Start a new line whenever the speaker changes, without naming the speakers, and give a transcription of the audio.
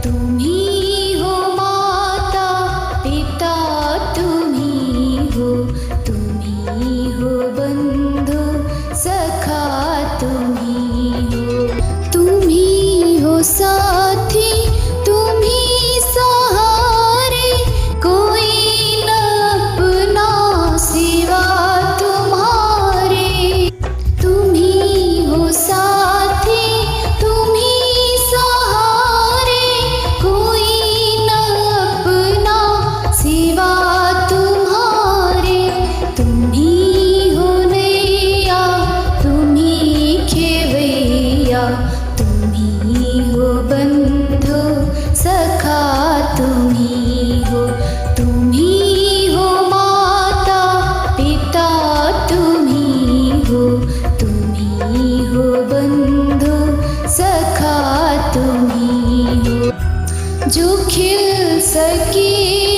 तुम्ही हो माता पिता, तुम्ही हो बंधु सखा, तुम्ही हो साथी, तुम्ही सहारे, कोई न अपना सिवा तुम्हारे। तुम्ही हो साथी, तुम्ही सहारे, कोई न अपना सिवा तुम्हारे। तुम्ही हो नैया, तुम्ही खेवैया, तुम्ही हो बंधु सखा, तुम्ही हो माता पिता, तुम्ही हो बंधु सखा, तुम्ही हो जो खिल सके